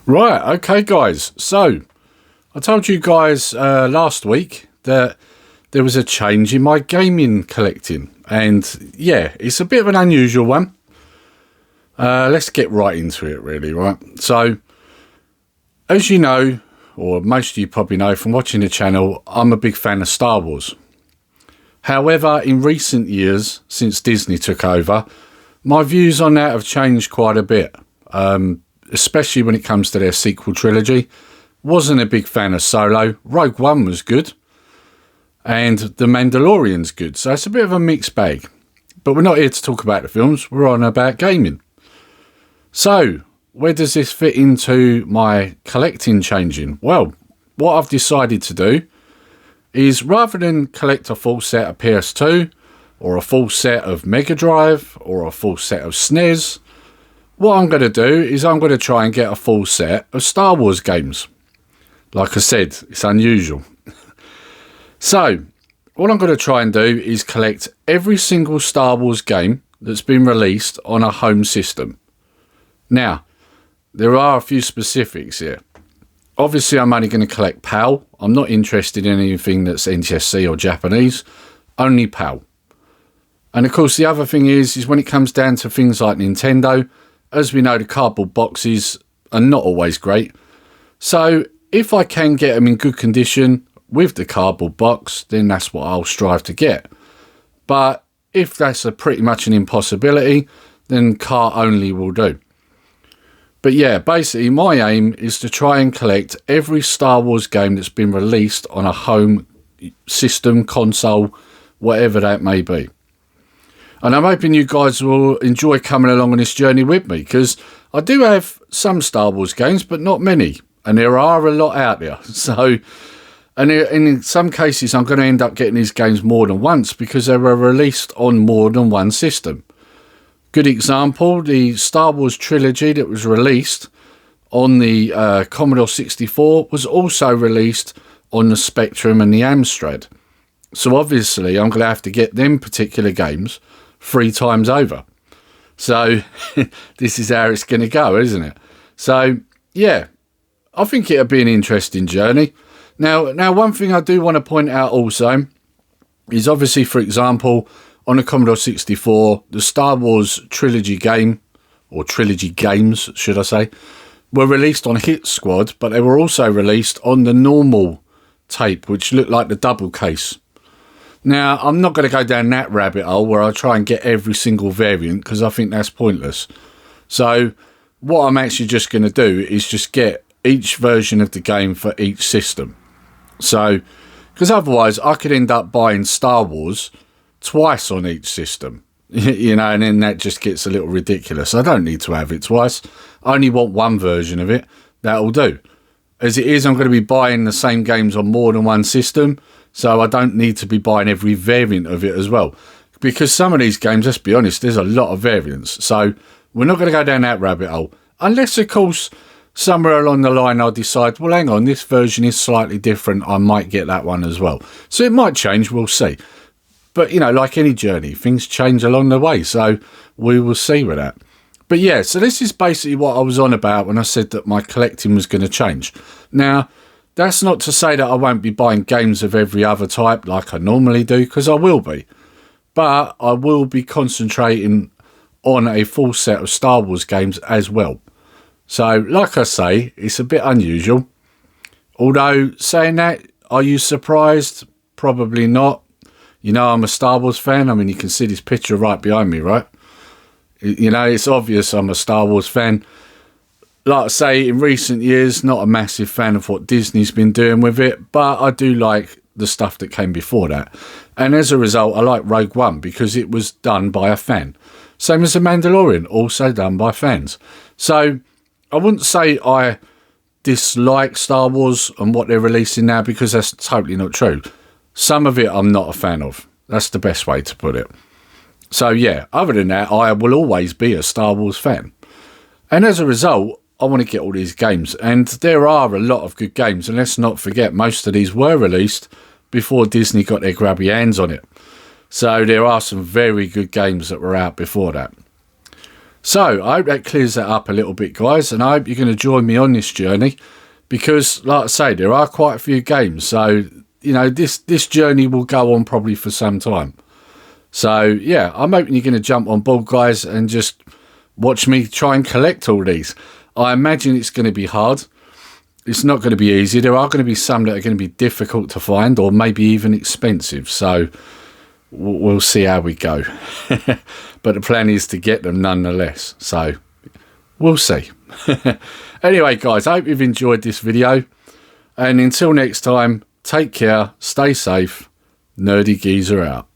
Right, okay, guys. So, I told you guys last week that there was a change in my gaming collecting. And yeah, it's a bit of an unusual one. Let's get right into it, really, right? So, as you know, or most of you probably know from watching the channel, I'm a big fan of Star Wars. However, in recent years, since Disney took over, my views on that have changed quite a bit. Especially when it comes to their sequel trilogy. Wasn't a big fan of Solo. Rogue One was good. And The Mandalorian's good. So it's a bit of a mixed bag. But we're not here to talk about the films. We're on about gaming. So, where does this fit into my collecting changing? Well, what I've decided to do is rather than collect a full set of PS2 or a full set of Mega Drive or a full set of SNES, what I'm going to do is I'm going to try and get a full set of Star Wars games. Like I said, it's unusual. So, what I'm going to try and do is collect every single Star Wars game that's been released on a home system. Now, there are a few specifics here. Obviously, I'm only going to collect PAL. I'm not interested in anything that's NTSC or Japanese. Only PAL. And of course, the other thing is when it comes down to things like Nintendo, as we know, the cardboard boxes are not always great. So if I can get them in good condition with the cardboard box, then that's what I'll strive to get. But if that's pretty much an impossibility, then cart only will do. But yeah, basically my aim is to try and collect every Star Wars game that's been released on a home system, console, whatever that may be. And I'm hoping you guys will enjoy coming along on this journey with me, because I do have some Star Wars games, but not many. And there are a lot out there. So, and in some cases, I'm going to end up getting these games more than once because they were released on more than one system. Good example, the Star Wars trilogy that was released on the Commodore 64 was also released on the Spectrum and the Amstrad. So obviously, I'm going to have to get them particular games 3 times over. So this is how it's going to go, isn't it? So yeah, I think it'll be an interesting journey. Now one thing I do want to point out also is obviously, for example, on the Commodore 64, the Star Wars trilogy game, or trilogy games should I say, were released on Hit Squad, but they were also released on the normal tape, which looked like the double case. Now, I'm not going to go down that rabbit hole where I try and get every single variant, because I think that's pointless. So what I'm actually just going to do is just get each version of the game for each system. So, because otherwise I could end up buying Star Wars twice on each system, you know, and then that just gets a little ridiculous. I don't need to have it twice. I only want one version of it. That'll do. As it is, I'm going to be buying the same games on more than one system. So I don't need to be buying every variant of it as well. Because some of these games, let's be honest, there's a lot of variants. So we're not going to go down that rabbit hole. Unless, of course, somewhere along the line I'll decide, well, hang on, this version is slightly different. I might get that one as well. So it might change, we'll see. But, you know, like any journey, things change along the way. So we will see with that. But yeah, so this is basically what I was on about when I said that my collecting was going to change. Now, that's not to say that I won't be buying games of every other type like I normally do, because I will be. But I will be concentrating on a full set of Star Wars games as well. So, like I say, it's a bit unusual. Although, saying that, are you surprised? Probably not. You know, I'm a Star Wars fan. I mean, you can see this picture right behind me, right? You know, it's obvious I'm a Star Wars fan. Like I say, in recent years, not a massive fan of what Disney's been doing with it, but I do like the stuff that came before that. And as a result, I like Rogue One because it was done by a fan. Same as The Mandalorian, also done by fans. So I wouldn't say I dislike Star Wars and what they're releasing now, because that's totally not true. Some of it I'm not a fan of. That's the best way to put it. So yeah, other than that, I will always be a Star Wars fan. And as a result, I want to get all these games. And there are a lot of good games. And let's not forget, most of these were released before Disney got their grubby hands on it. So there are some very good games that were out before that. So I hope that clears that up a little bit, guys, and I hope you're going to join me on this journey, because like I say, there are quite a few games, so you know, this journey will go on probably for some time. So yeah, I'm hoping you're going to jump on board, guys, and just watch me try and collect all these. I imagine it's going to be hard. It's not going to be easy. There are going to be some that are going to be difficult to find, or maybe even expensive. So we'll see how we go. But the plan is to get them nonetheless. So we'll see. Anyway, guys, I hope you've enjoyed this video. And until next time, take care, stay safe. Nerdy Geezer out.